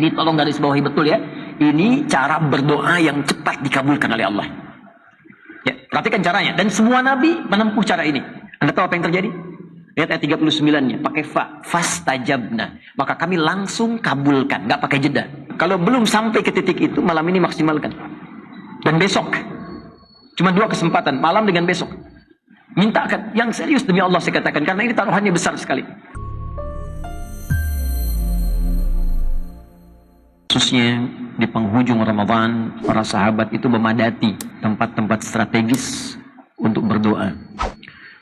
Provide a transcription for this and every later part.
Ini tolong garis bawahi betul ya. Ini cara berdoa yang cepat dikabulkan oleh Allah. Ya, perhatikan caranya. Dan semua nabi menempuh cara ini. Anda tahu apa yang terjadi? Lihat ayat 39-nya. Pakai fa. Fastajabna. Maka kami langsung kabulkan. Nggak pakai jeda. Kalau belum sampai ke titik itu, malam ini maksimalkan. Dan besok. Cuma 2 kesempatan. Malam dengan besok. Mintakan. Yang serius demi Allah saya katakan. Karena ini taruhannya besar sekali. Khususnya di penghujung Ramadan, para sahabat itu memadati tempat-tempat strategis untuk berdoa.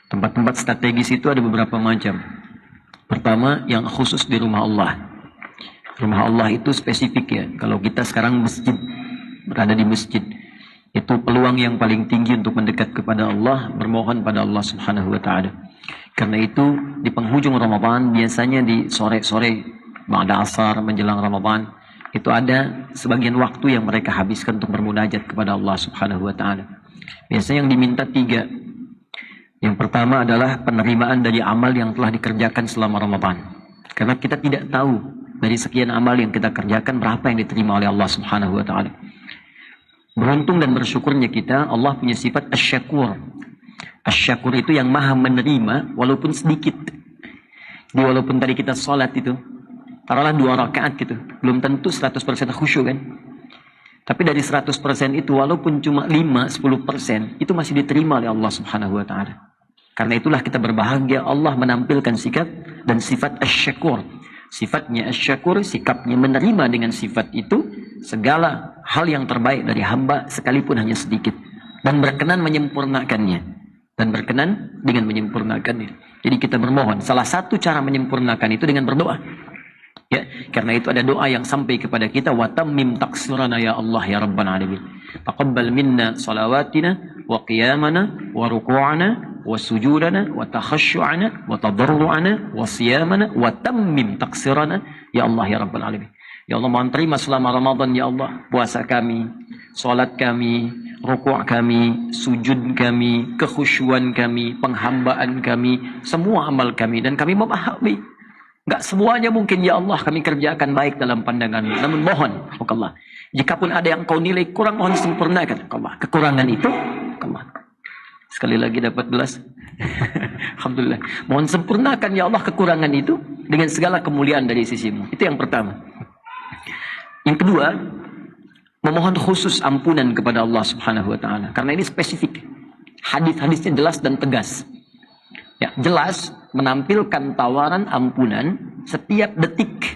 Tempat-tempat strategis itu ada beberapa macam. Pertama, yang khusus di rumah Allah. Rumah Allah itu spesifik ya. Kalau kita sekarang masjid, berada di masjid, itu peluang yang paling tinggi untuk mendekat kepada Allah, bermohon pada Allah Subhanahu wa Ta'ala. Karena itu di penghujung Ramadan, biasanya di sore-sore, ba'da asar menjelang Ramadan, itu ada sebagian waktu yang mereka habiskan untuk bermunajat kepada Allah Subhanahu wa Ta'ala. Biasanya yang diminta 3. Yang pertama adalah penerimaan dari amal yang telah dikerjakan selama Ramadan. Karena kita tidak tahu dari sekian amal yang kita kerjakan berapa yang diterima oleh Allah Subhanahu wa Ta'ala. Beruntung dan bersyukurnya kita, Allah punya sifat asy-syakur. Asy-syakur itu yang maha menerima walaupun sedikit. Walaupun tadi kita sholat itu, taruhlah 2 rakaat gitu, belum tentu 100% khusyuk kan. Tapi dari 100% itu walaupun cuma 5-10% itu masih diterima oleh Allah Subhanahu wa Ta'ala. Karena itulah kita berbahagia Allah menampilkan sikap dan sifat asy-syakur. Sifatnya asy-syakur, sikapnya menerima dengan sifat itu segala hal yang terbaik dari hamba sekalipun hanya sedikit, dan berkenan menyempurnakannya, dan berkenan dengan menyempurnakannya. Jadi kita bermohon, salah satu cara menyempurnakan itu dengan berdoa. Ya, karena itu ada doa yang sampai kepada kita, wa tammim taqsirana ya Allah ya rabbal alamin. Taqabbal minna salawatina wa qiyamana wa ruku'ana wa sujudana wa takhasyu'ana wa tadarru'ana wa siyamana wa tammim taqsirana ya Allah ya rabbal alamin. Ya Allah, mohon terima selama Ramadan ya Allah, puasa kami, salat kami, rukuk kami, sujud kami, kekhusyuan kami, penghambaan kami, semua amal kami, dan kami memahami enggak semuanya mungkin ya Allah kami kerjakan baik dalam pandangan-Mu. Namun mohon Allah, jikapun ada yang Kau nilai kurang, mohon sempurnakan Allah. Kekurangan itu Allah. Sekali lagi dapat belas. Alhamdulillah. Mohon sempurnakan ya Allah kekurangan itu dengan segala kemuliaan dari sisi-Mu. Itu yang pertama. Yang kedua, memohon khusus ampunan kepada Allah Subhanahu wa Ta'ala. Karena ini spesifik. Hadis-hadisnya jelas dan tegas. Ya, jelas menampilkan tawaran ampunan setiap detik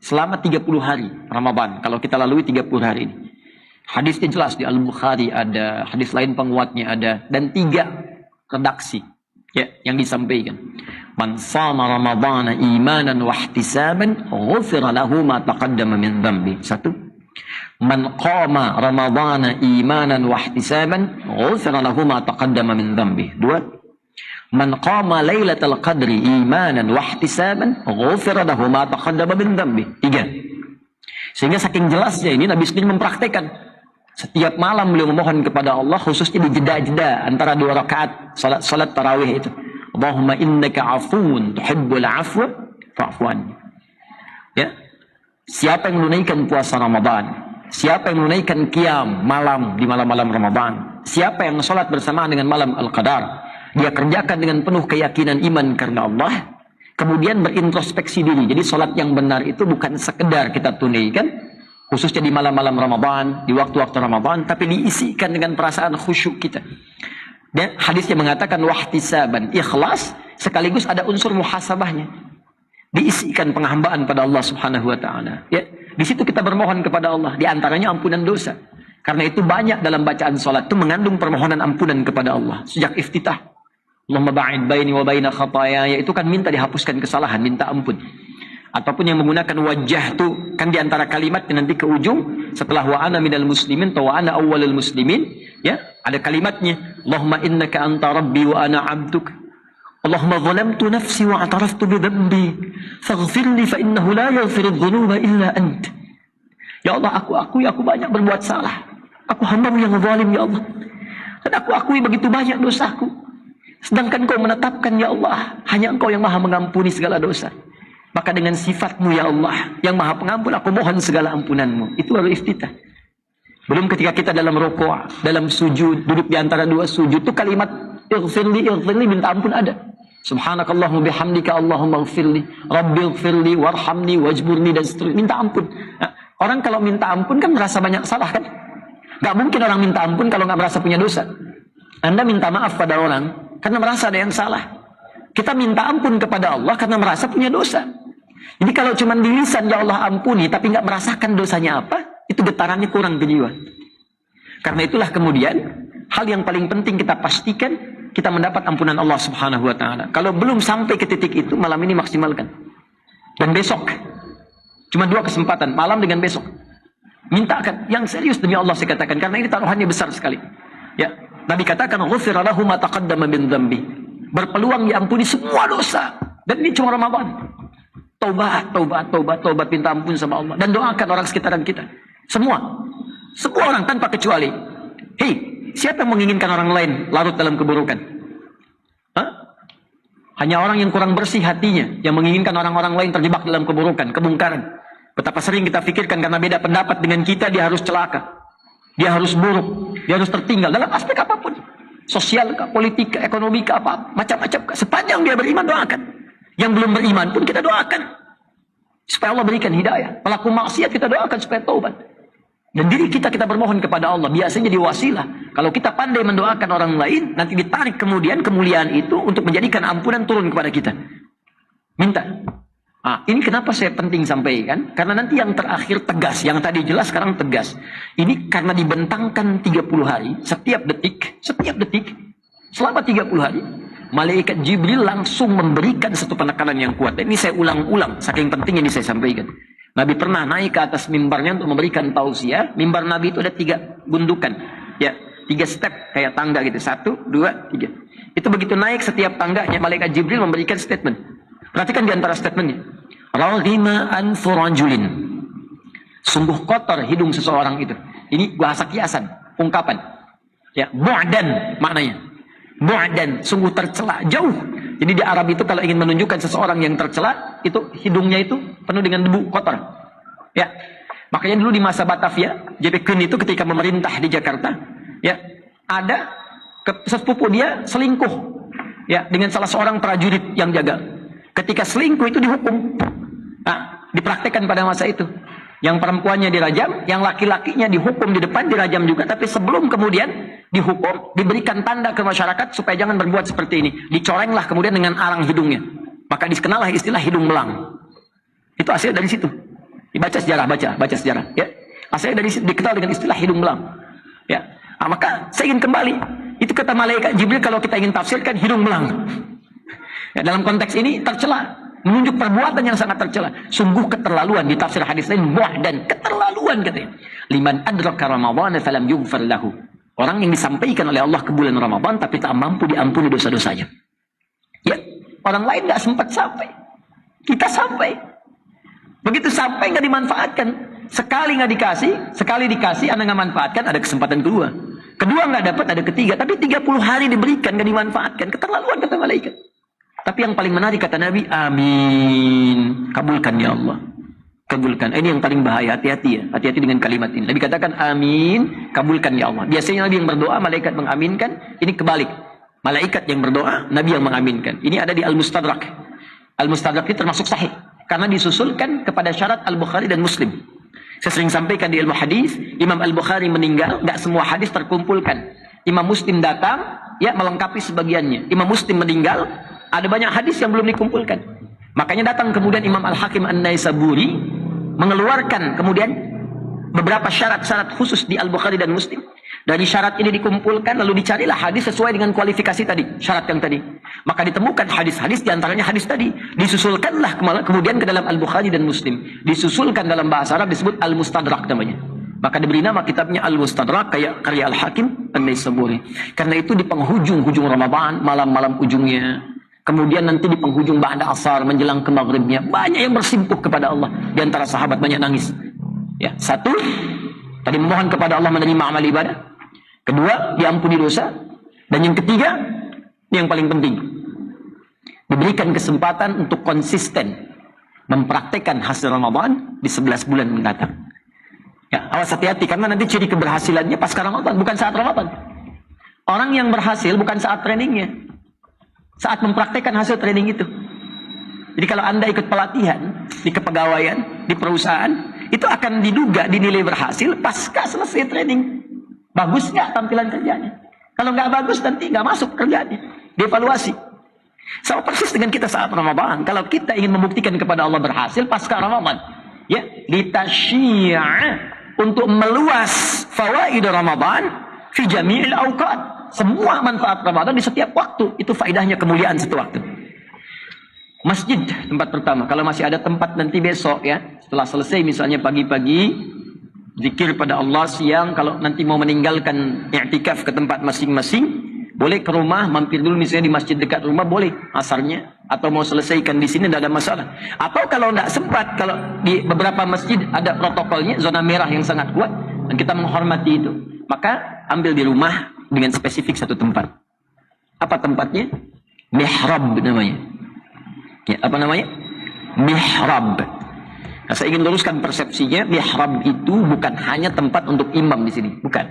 selama 30 hari Ramadan. Kalau kita lalui 30 hari ini. Hadisnya jelas di Al-Bukhari ada, hadis lain penguatnya ada, dan 3 redaksi ya yang disampaikan. Man shama Ramadhana imanan wa ihtisaban ghufira lahu ma taqaddama min dhanbi. 1. Man qama Ramadhana imanan wa ihtisaban ghufira lahu ma taqaddama min dhanbi. 2. Man qama lailatul qadri imanan wa ihtisaban ghufira lahu ma taqaddama min dhanbi. 3. Sehingga saking jelasnya ini Nabi sendiri mempraktekkan. Setiap malam beliau memohon kepada Allah, khususnya di jeda-jeda antara 2 rakaat salat tarawih itu. Allahumma innaka afuwun tuhibbul afwa fa'fu anni. Ya. Siapa yang menunaikan puasa Ramadan, siapa yang menunaikan qiyam malam di malam-malam Ramadan, siapa yang salat bersamaan dengan malam Al-Qadar, dia kerjakan dengan penuh keyakinan iman karena Allah, kemudian berintrospeksi diri. Jadi sholat yang benar itu bukan sekedar kita tunaikan, khususnya di malam-malam Ramadan, di waktu-waktu Ramadan, tapi diisikan dengan perasaan khusyuk kita. Dan hadisnya mengatakan wahtisaban, ikhlas, sekaligus ada unsur muhasabahnya. Diisikan penghambaan pada Allah Subhanahu wa Ta'ala. Ya, di situ kita bermohon kepada Allah, di antaranya ampunan dosa. Karena itu banyak dalam bacaan sholat itu mengandung permohonan ampunan kepada Allah sejak iftitah. Allahumma ba'id baini wa baina khataaya, itu kan minta dihapuskan kesalahan, minta ampun. Ataupun yang menggunakan wajah itu kan di antara kalimat nanti ke ujung setelah wa ana minal muslimin atau wa ana awwalul muslimin, ya, ada kalimatnya Allahumma innaka anta rabbi wa ana 'abduk. Allahumma zalamtu nafsi wa ataraftu bi dhanbi faghfirli fa innahu la yaghfiru dhunuba illa ant. Ya Allah, aku akui aku banyak berbuat salah. Aku hamba-Mu yang zalim ya Allah. Dan aku akui begitu banyak dosaku. Sedangkan Kau menetapkan ya Allah, hanya Engkau yang maha mengampuni segala dosa. Maka dengan sifatmu ya Allah yang maha pengampun, aku mohon segala ampunanmu. Itu baru iftitah. Belum ketika kita dalam rukuk, dalam sujud, duduk di antara dua sujud, itu kalimat ighfirli, minta ampun ada. Subhanakallahumma bihamdika Allahumma ighfirli, Rabbi ighfirli, warhamni, wajburni, dan seterusnya. Minta ampun. Nah, orang kalau minta ampun kan merasa banyak salah kan? Gak mungkin orang minta ampun kalau gak merasa punya dosa. Anda minta maaf pada orang karena merasa ada yang salah. Kita minta ampun kepada Allah karena merasa punya dosa. Jadi kalau cuma di lisan ya Allah ampuni tapi nggak merasakan dosanya apa, itu getarannya kurang ke jiwa. Karena itulah kemudian hal yang paling penting kita pastikan kita mendapat ampunan Allah Subhanahu wa taala. Kalau belum sampai ke titik itu, malam ini maksimalkan. Dan besok. Cuma 2 kesempatan, malam dengan besok. Mintakan yang serius demi Allah saya katakan karena ini taruhannya besar sekali. Ya, Nabi katakan ghufira lahu ma taqaddama min dzambi. Berpeluang diampuni semua dosa. Dan ini cuma Ramadan. Taubat, minta ampun sama Allah. Dan doakan orang sekitaran kita. Semua orang tanpa kecuali. Hei, siapa yang menginginkan orang lain larut dalam keburukan? Hah? Hanya orang yang kurang bersih hatinya, yang menginginkan orang-orang lain terjebak dalam keburukan, kemungkaran. Betapa sering kita pikirkan karena beda pendapat dengan kita, dia harus celaka. Dia harus buruk. Dia harus tertinggal dalam aspek apapun. Sosial, politik, ekonomi, apa, macam-macam. Sepanjang dia beriman, doakan. Yang belum beriman pun kita doakan supaya Allah berikan hidayah. Pelaku maksiat kita doakan supaya taubat. Dan diri kita bermohon kepada Allah. Biasanya jadi wasilah. Kalau kita pandai mendoakan orang lain, nanti ditarik kemudian kemuliaan itu untuk menjadikan ampunan turun kepada kita. Minta. Ini kenapa saya penting sampaikan? Karena nanti yang terakhir tegas. Yang tadi jelas sekarang tegas. Ini karena dibentangkan 30 hari. Setiap detik. Selama 30 hari. Malaikat Jibril langsung memberikan satu penekanan yang kuat. Ini saya ulang-ulang, saking pentingnya ini saya sampaikan. Nabi pernah naik ke atas mimbarnya untuk memberikan tausiah. Mimbar Nabi itu ada 3 gundukan. Ya, 3 step kayak tangga gitu. 1, 2, 3. Itu begitu naik setiap tangganya, Malaikat Jibril memberikan statement. Perhatikan di antara statementnya. Raghima anfu rajulin. Sungguh kotor hidung seseorang itu. Ini bahasa kiasan, ungkapan. Ya, bu'dan maknanya. Bu'dan, sungguh tercela, jauh. Jadi di Arab itu kalau ingin menunjukkan seseorang yang tercela, itu hidungnya itu penuh dengan debu kotor. Ya. Makanya dulu di masa Batavia, JP Kuhn itu ketika memerintah di Jakarta, ya, ada sepupu dia selingkuh, ya, dengan salah seorang prajurit yang jaga. Ketika selingkuh itu dihukum. Nah, dipraktekkan pada masa itu. Yang perempuannya dirajam, yang laki-lakinya dihukum di depan, dirajam juga. Tapi sebelum kemudian dihukum, diberikan tanda ke masyarakat supaya jangan berbuat seperti ini. Dicorenglah kemudian dengan arang hidungnya. Maka dikenallah istilah hidung belang. Itu hasil dari situ. Dibaca sejarah, baca sejarah. Ya. Hasilnya dari situ dikenal dengan istilah hidung belang. Ya. Maka saya ingin kembali. Itu kata Malaikat Jibril kalau kita ingin tafsirkan hidung belang. Ya, dalam konteks ini tercela. Menunjuk perbuatan yang sangat tercela. Sungguh keterlaluan di tafsir hadis lain. Dan keterlaluan katanya. Liman adraka Ramadhan falam yughfar lahu. Orang yang disampaikan oleh Allah ke bulan Ramadan tapi tak mampu diampuni dosa-dosanya. Ya, orang lain gak sempat sampai. Kita sampai. Begitu sampai gak dimanfaatkan. Sekali gak dikasih, sekali dikasih Anda gak manfaatkan, ada kesempatan kedua. Kedua gak dapat, ada ketiga. Tapi 30 hari diberikan gak dimanfaatkan. Keterlaluan kata malaikat. Tapi yang paling menarik kata Nabi, amin. Kabulkan ya Allah. Kabulkan. Ini yang paling bahaya. Hati-hati ya. Hati-hati dengan kalimat ini. Nabi katakan amin. Kabulkan ya Allah. Biasanya Nabi yang berdoa, malaikat mengaminkan. Ini kebalik. Malaikat yang berdoa, Nabi yang mengaminkan. Ini ada di Al-Mustadrak. Al-Mustadrak ini termasuk sahih. Karena disusulkan kepada syarat Al-Bukhari dan Muslim. Saya sering sampaikan di ilmu hadis, Imam Al-Bukhari meninggal, gak semua hadis terkumpulkan. Imam Muslim datang, ya melengkapi sebagiannya. Imam Muslim meninggal, ada banyak hadis yang belum dikumpulkan. Makanya datang kemudian Imam Al-Hakim An-Naisaburi mengeluarkan kemudian beberapa syarat-syarat khusus di Al-Bukhari dan Muslim. Dari syarat ini dikumpulkan lalu dicarilah hadis sesuai dengan kualifikasi tadi, syarat yang tadi. Maka ditemukan hadis-hadis diantaranya hadis tadi. Disusulkanlah kemudian ke dalam Al-Bukhari dan Muslim. Disusulkan dalam bahasa Arab disebut Al-Mustadrak namanya. Maka diberi nama kitabnya Al-Mustadrak kayak karya Al-Hakim An-Naisaburi. Karena itu di penghujung-hujung Ramadan, malam-malam ujungnya. Kemudian nanti di penghujung ba'da asar menjelang ke maghribnya banyak yang bersimpuh kepada Allah. Di antara sahabat banyak nangis. Ya, satu, tadi memohon kepada Allah menerima amal ibadah. Kedua, diampuni dosa. Dan yang ketiga, ini yang paling penting. Diberikan kesempatan untuk konsisten mempraktekkan hasil Ramadan di 11 bulan mendatang. Ya, awas hati-hati karena nanti ciri keberhasilannya pasca Ramadan, bukan saat Ramadan. Orang yang berhasil bukan saat trainingnya, saat mempraktekkan hasil training itu. Jadi kalau Anda ikut pelatihan di kepegawaian, di perusahaan, itu akan diduga dinilai berhasil pasca selesai training. Bagus nggak tampilan kerjanya? Kalau nggak bagus nanti nggak masuk kerjanya, dievaluasi. Sama persis dengan kita saat Ramadan. Kalau kita ingin membuktikan kepada Allah berhasil pasca Ramadan, ya, litasyi'a, untuk meluas fawaid Ramadan fi jami'il awqat. Semua manfaat Ramadan di setiap waktu. Itu faedahnya kemuliaan satu waktu. Masjid tempat pertama. Kalau masih ada tempat nanti besok ya, setelah selesai misalnya pagi-pagi zikir pada Allah, siang kalau nanti mau meninggalkan i'tikaf ke tempat masing-masing, boleh ke rumah, mampir dulu misalnya di masjid dekat rumah, boleh asarnya, atau mau selesaikan di sini tidak ada masalah. Atau kalau tidak sempat, kalau di beberapa masjid ada protokolnya, zona merah yang sangat kuat dan kita menghormati itu, maka ambil di rumah dengan spesifik satu tempat. Apa tempatnya? Mihrab namanya. Ya, apa namanya? Mihrab. Nah, saya ingin luruskan persepsinya, mihrab itu bukan hanya tempat untuk imam di sini, bukan.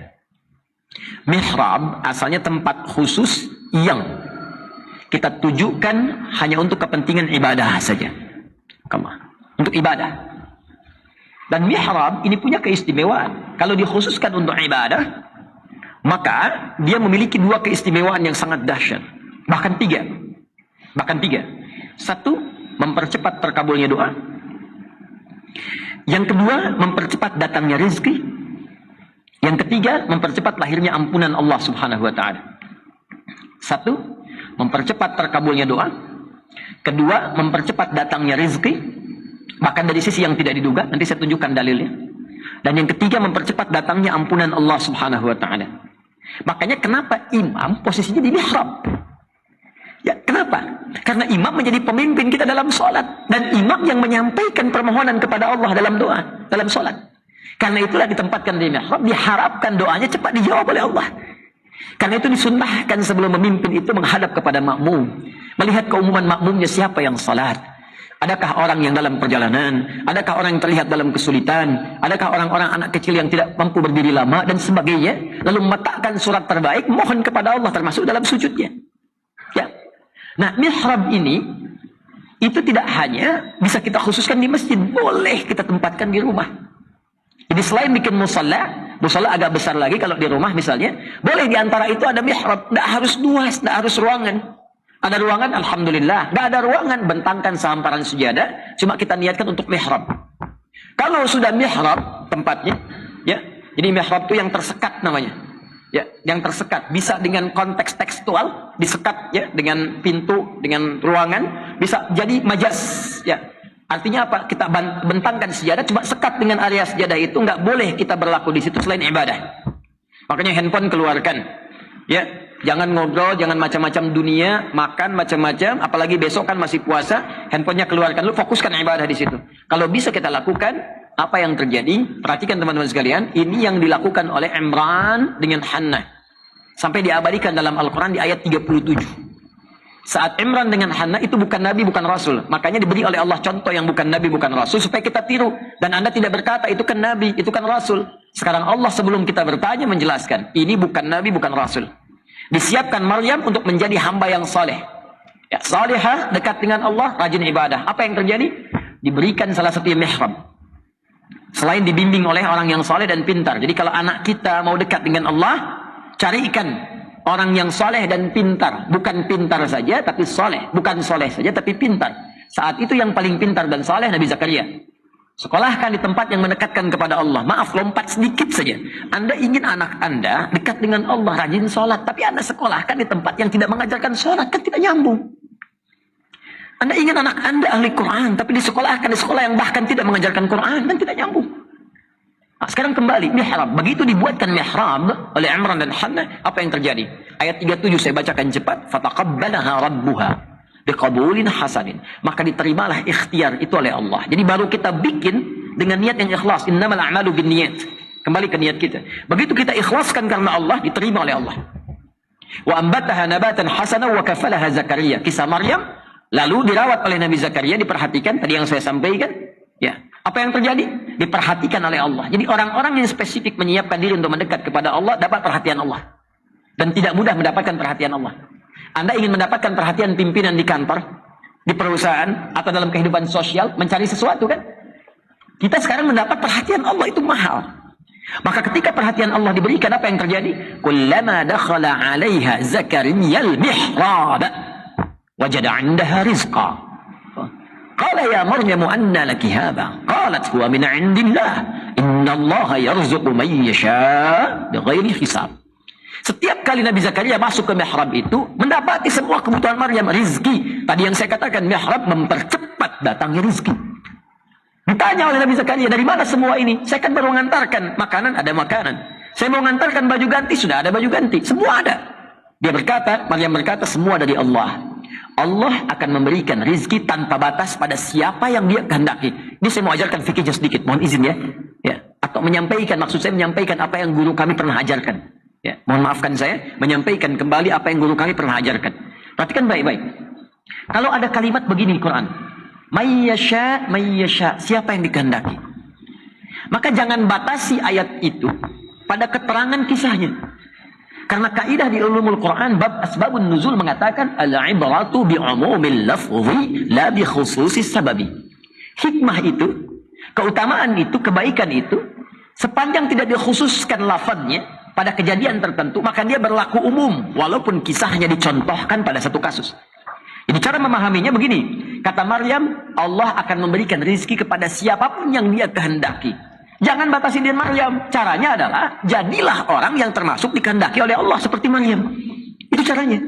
Mihrab asalnya tempat khusus yang kita tujukan hanya untuk kepentingan ibadah saja. Untuk ibadah. Dan mihrab ini punya keistimewaan. Kalau dikhususkan untuk ibadah, maka dia memiliki dua keistimewaan yang sangat dahsyat. Bahkan tiga. Satu, mempercepat terkabulnya doa. Yang kedua, mempercepat datangnya rezeki. Yang ketiga, mempercepat lahirnya ampunan Allah Subhanahu wa ta'ala. Satu, mempercepat terkabulnya doa. Kedua, mempercepat datangnya rezeki. Bahkan dari sisi yang tidak diduga, nanti saya tunjukkan dalilnya. Dan yang ketiga, mempercepat datangnya ampunan Allah Subhanahu wa ta'ala. Makanya kenapa imam posisinya di mihrab? Ya, kenapa? Karena imam menjadi pemimpin kita dalam sholat. Dan imam yang menyampaikan permohonan kepada Allah dalam doa, dalam sholat. Karena itulah ditempatkan di mihrab, diharapkan doanya cepat dijawab oleh Allah. Karena itu disunnahkan sebelum memimpin itu menghadap kepada makmum. Melihat keumuman makmumnya siapa yang sholat. Adakah orang yang dalam perjalanan? Adakah orang yang terlihat dalam kesulitan? Adakah orang-orang anak kecil yang tidak mampu berdiri lama dan sebagainya? Lalu meletakkan surat terbaik, mohon kepada Allah termasuk dalam sujudnya. Ya. Nah, mihrab ini itu tidak hanya bisa kita khususkan di masjid, boleh kita tempatkan di rumah. Jadi selain bikin musalla agak besar lagi kalau di rumah misalnya, boleh di antara itu ada mihrab, tidak harus luas, tidak harus ruangan. Ada ruangan, alhamdulillah. Nggak ada ruangan, bentangkan sehamparan sejadah, cuma kita niatkan untuk mihrab. Kalau sudah mihrab tempatnya, ya, jadi mihrab itu yang tersekat namanya. Ya, yang tersekat bisa dengan konteks tekstual, disekat ya dengan pintu, dengan ruangan, bisa jadi majas, ya. Artinya apa? Kita bentangkan sejadah, cuma sekat dengan area sejadah itu, nggak boleh kita berlaku di situ selain ibadah. Makanya handphone keluarkan, ya. Jangan ngobrol, jangan macam-macam dunia, makan macam-macam, apalagi besok kan masih puasa, handphonenya keluarkan, lu fokuskan ibadah di situ. Kalau bisa kita lakukan, apa yang terjadi? Perhatikan teman-teman sekalian, ini yang dilakukan oleh Imran dengan Hannah. Sampai diabadikan dalam Al-Quran di ayat 37. Saat Imran dengan Hannah itu bukan Nabi, bukan Rasul. Makanya diberi oleh Allah contoh yang bukan Nabi, bukan Rasul, supaya kita tiru. Dan Anda tidak berkata, itu kan Nabi, itu kan Rasul. Sekarang Allah sebelum kita bertanya menjelaskan, ini bukan Nabi, bukan Rasul. Disiapkan Maryam untuk menjadi hamba yang saleh. Ya, salihah, dekat dengan Allah, rajin ibadah. Apa yang terjadi? Diberikan salah satu mihrab. Selain dibimbing oleh orang yang saleh dan pintar. Jadi kalau anak kita mau dekat dengan Allah, carikan orang yang saleh dan pintar. Bukan pintar saja, tapi saleh. Bukan saleh saja, tapi pintar. Saat itu yang paling pintar dan saleh Nabi Zakaria. Sekolahkan di tempat yang mendekatkan kepada Allah. Maaf, lompat sedikit saja. Anda ingin anak Anda dekat dengan Allah, rajin sholat. Tapi Anda sekolahkan di tempat yang tidak mengajarkan sholat. Kan tidak nyambung. Anda ingin anak Anda ahli Quran. Tapi disekolahkan di sekolah yang bahkan tidak mengajarkan Quran. Kan tidak nyambung. Nah, sekarang kembali, mihrab. Begitu dibuatkan mihrab oleh Imran dan Hannah, apa yang terjadi? Ayat 37 saya bacakan cepat. Fataqabbalaha rabbuha biqabulin hasanin, maka diterimalah ikhtiar itu oleh Allah. Jadi baru kita bikin dengan niat yang ikhlas. Innamal a'malu binniyat. Kembali ke niat kita. Begitu kita ikhlaskan karena Allah, diterima oleh Allah. Wa ambataha nabatan hasana wa kafalaha Zakaria. Kisah Maryam, Lalu dirawat oleh Nabi Zakaria, diperhatikan tadi yang saya sampaikan. Ya, apa yang terjadi? Diperhatikan oleh Allah. Jadi orang-orang yang spesifik menyiapkan diri untuk mendekat kepada Allah dapat perhatian Allah. Dan tidak mudah mendapatkan perhatian Allah. Anda ingin mendapatkan perhatian pimpinan di kantor, di perusahaan, atau dalam kehidupan sosial, mencari sesuatu kan? Kita sekarang mendapat perhatian Allah itu mahal. Maka ketika perhatian Allah diberikan, apa yang terjadi? Kullama dakhala 'alaiha Zakariyal mihrab wajada 'indaha rizqa. Qala ya Maryam anna laki hadha? Qalat huwa min 'indillah. Innallaha yarzuqu man yasha' bighairi hisab. Setiap kali Nabi Zakaria masuk ke mihrab itu, mendapati semua kebutuhan Maryam, rizki. Tadi yang saya katakan, mihrab mempercepat datangnya rizki. Ditanya oleh Nabi Zakaria, dari mana semua ini? Saya kan baru mengantarkan makanan, ada makanan. Saya mau mengantarkan baju ganti, sudah ada baju ganti. Semua ada. Dia berkata, Maryam berkata, semua dari Allah. Allah akan memberikan rizki tanpa batas pada siapa yang dia kehendaki. Ini saya mau ajarkan fikihnya sedikit, mohon izin ya. Atau menyampaikan, maksud saya menyampaikan apa yang guru kami pernah ajarkan. Ya, mohon maafkan saya, menyampaikan kembali apa yang guru kami pernah ajarkan. Perhatikan baik-baik. Kalau ada kalimat begini di Quran, mayyasha, mayyasha, siapa yang dikehendaki. Maka jangan batasi ayat itu pada keterangan kisahnya. Karena kaidah di ulumul Quran bab asbabun nuzul mengatakan al-ibratu bi'umumil lafzi la bi khususis sababi. Hikmah itu, keutamaan itu, kebaikan itu sepanjang tidak dikhususkan lafadznya pada kejadian tertentu, maka dia berlaku umum walaupun kisahnya dicontohkan pada satu kasus. Jadi cara memahaminya begini, kata Maryam, Allah akan memberikan rizki kepada siapapun yang dia kehendaki. Jangan batasi dengan Maryam. Caranya adalah, jadilah orang yang termasuk dikehendaki oleh Allah seperti Maryam. Itu caranya.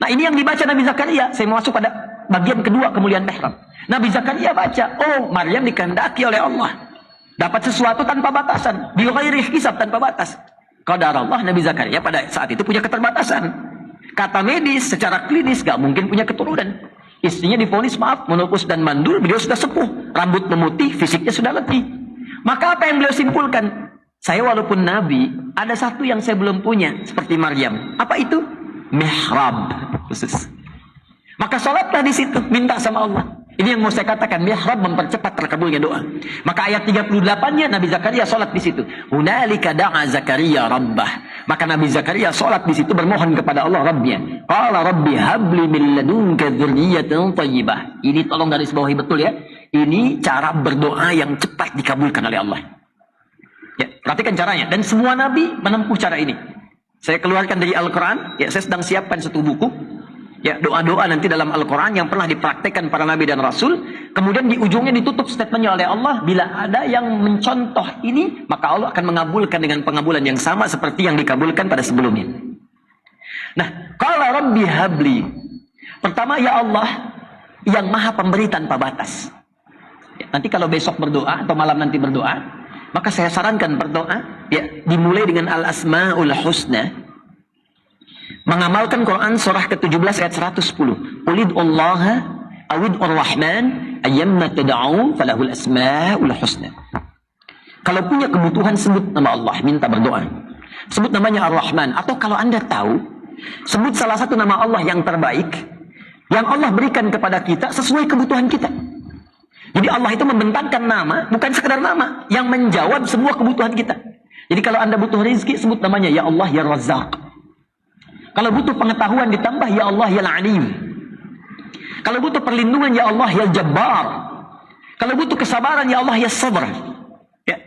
Nah ini yang dibaca Nabi Zakaria. Saya mau masuk pada bagian kedua kemuliaan mihrab. Nabi Zakaria baca, oh Maryam dikehendaki oleh Allah. Dapat sesuatu tanpa batasan. Bi ghairi hisab, tanpa batas. Qadar Allah, Nabi Zakaria pada saat itu punya keterbatasan. Kata medis, secara klinis gak mungkin punya keturunan. Istrinya divonis maaf, menopause dan mandul, beliau sudah sepuh. Rambut memutih, fisiknya sudah letih. Maka apa yang beliau simpulkan? Saya walaupun nabi, ada satu yang saya belum punya, seperti Maryam. Apa itu? Mihrab khusus. Maka sholatlah di situ, minta sama Allah. Ini yang mau saya katakan, mihrab mempercepat terkabulnya doa. Maka ayat 38-nya Nabi Zakaria sholat di situ. Hunalika da'a Zakaria rabbah. Maka Nabi Zakaria sholat di situ bermohon kepada Allah Rabbnya. Qala Rabbi habli min ladunka dzurriyyatan thayyibah. Ini tolong garis bawahi betul ya. Ini cara berdoa yang cepat dikabulkan oleh Allah. Ya, perhatikan caranya. Dan semua nabi menempuh cara ini. Saya keluarkan dari Al-Quran. Ya, saya sedang siapkan satu buku. Ya, doa-doa nanti dalam Al-Quran yang pernah dipraktekkan para nabi dan rasul. Kemudian di ujungnya ditutup statementnya oleh Allah. Bila ada yang mencontoh ini, maka Allah akan mengabulkan dengan pengabulan yang sama seperti yang dikabulkan pada sebelumnya. Nah, qala Rabbi habli. Pertama, ya Allah yang maha pemberi tanpa batas. Ya, nanti kalau besok berdoa atau malam nanti berdoa, maka saya sarankan berdoa ya dimulai dengan al-asmaul husna. Mengamalkan Quran surah ke-17 ayat 110. Qulid'ullaha awid'ur rahman ayyamma tad'u falahul asmaul husna. Kalau punya kebutuhan sebut nama Allah, minta berdoa. Sebut namanya Ar-Rahman, atau kalau Anda tahu, sebut salah satu nama Allah yang terbaik yang Allah berikan kepada kita sesuai kebutuhan kita. Jadi Allah itu membentangkan nama, bukan sekedar nama, yang menjawab semua kebutuhan kita. Jadi kalau Anda butuh rezeki, sebut namanya, ya Allah ya Razzaq. Kalau butuh pengetahuan ditambah, ya Allah ya Alim. Kalau butuh perlindungan, ya Allah ya Jabbar. Kalau butuh kesabaran, ya Allah ya Sabr. Ya.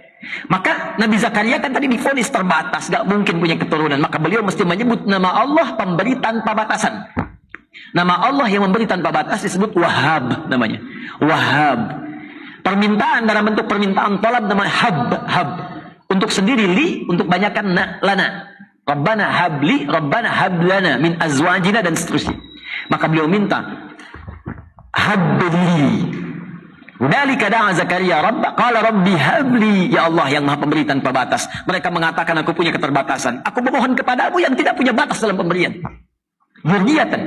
Maka Nabi Zakaria kan tadi divonis terbatas, gak mungkin punya keturunan. Maka beliau mesti menyebut nama Allah pemberi tanpa batasan. Nama Allah yang memberi tanpa batas disebut Wahhab namanya. Wahhab. Permintaan dalam bentuk permintaan tolab namanya hab. Untuk sendiri li, untuk banyakkan lana. Rabbana habli, Rabbana hablana min azwajina dan seterusnya. Maka beliau minta habli. Dzalika da'a Zakaria rabba qala rabbi habli, ya Allah yang Maha pemberi tanpa batas. Mereka mengatakan aku punya keterbatasan. Aku memohon kepadamu yang tidak punya batas dalam pemberian. Dzurriyyatan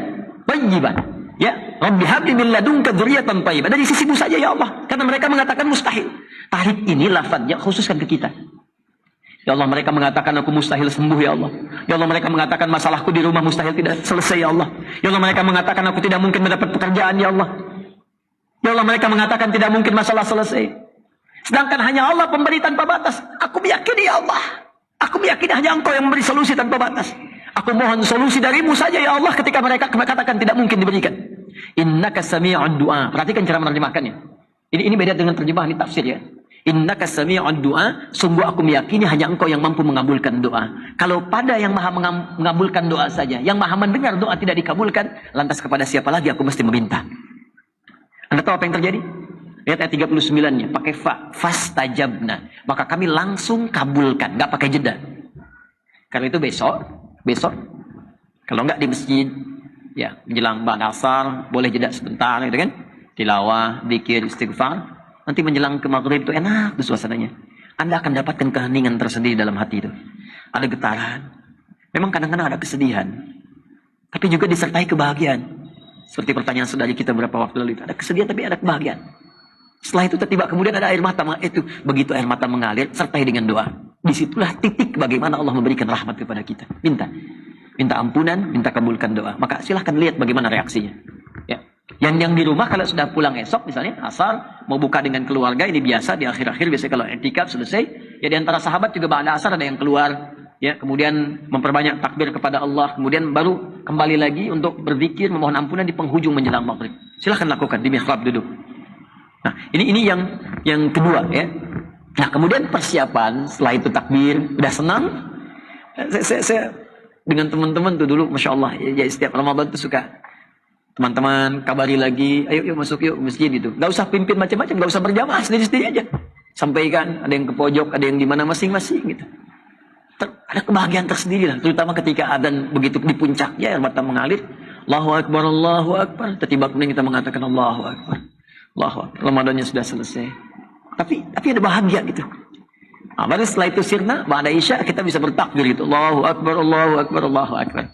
thayyibah. Ya, Rabbi habli min ladunka dzurriyyatan thayyibah. Dari sisimu saja ya Allah. Karena mereka mengatakan mustahil. Tahrif ini lafadznya khususkan ke kita. Ya Allah, mereka mengatakan aku mustahil sembuh ya Allah. Ya Allah, mereka mengatakan masalahku di rumah mustahil tidak selesai ya Allah. Ya Allah, mereka mengatakan aku tidak mungkin mendapat pekerjaan ya Allah. Ya Allah, mereka mengatakan tidak mungkin masalah selesai. Sedangkan hanya Allah pemberi tanpa batas. Aku meyakini ya Allah. Aku meyakini hanya Engkau yang memberi solusi tanpa batas. Aku mohon solusi darimu saja ya Allah ketika mereka katakan tidak mungkin diberikan. Innaka sami'ud du'a. Perhatikan cara menerjemahkannya. Ini beda dengan terjemahan di tafsir ya. Innaka sami'ud du'a. Sungguh aku meyakini hanya Engkau yang mampu mengabulkan doa. Kalau pada yang maha mengabulkan doa saja, yang maha mendengar doa tidak dikabulkan, lantas kepada siapa lagi aku mesti meminta? Anda tahu apa yang terjadi? Lihat ayat 39-nya, pakai fastajabna. Maka kami langsung kabulkan, nggak pakai jeda. Karena itu besok, kalau nggak di masjid, ya menjelang ba'da asar, boleh jeda sebentar, gitu kan? Tilawah, zikir, istighfar. Nanti menjelang ke maghrib itu enak tuh suasananya. Anda akan dapatkan keheningan tersendiri dalam hati itu. Ada getaran. Memang kadang-kadang ada kesedihan. Tapi juga disertai kebahagiaan. Seperti pertanyaan saudari kita beberapa waktu lalu itu. Ada kesedihan tapi ada kebahagiaan. Setelah itu tiba kemudian ada air mata. Begitu air mata mengalir, sertai dengan doa. Disitulah titik bagaimana Allah memberikan rahmat kepada kita. Minta ampunan, minta kabulkan doa. Maka silahkan lihat bagaimana reaksinya. Ya. Yang di rumah kalau sudah pulang esok misalnya asar mau buka dengan keluarga, ini biasa di akhir-akhir biasanya kalau i'tikaf selesai ya, di antara sahabat juga ba'da asar ada yang keluar ya, kemudian memperbanyak takbir kepada Allah, kemudian baru kembali lagi untuk berzikir memohon ampunan di penghujung menjelang maghrib. Silahkan lakukan di mihrab duduk. Nah ini yang kedua ya. Nah kemudian persiapan setelah itu takbir udah senang. Saya dengan teman-teman tuh dulu masya Allah ya, setiap Ramadan tuh suka teman-teman kabari lagi, ayo yuk masuk yuk masjid itu. Gak usah pimpin macam-macam, gak usah berjamaah, sendiri-sendiri aja. Sampaikan, ada yang ke pojok, ada yang di mana masing-masing gitu. Ada kebahagiaan tersendiri lah, terutama ketika adzan begitu di puncaknya air mata mengalir, Allahu Akbar, Allahu Akbar. Tiba-tiba kemudian kita mengatakan Allahu Akbar. Allahu Akbar. Ramadannya sudah selesai. Tapi ada bahagia gitu. Nah, baru setelah itu sirna, ba'da isya kita bisa bertakbir gitu. Allahu Akbar, Allahu Akbar, Allahu Akbar.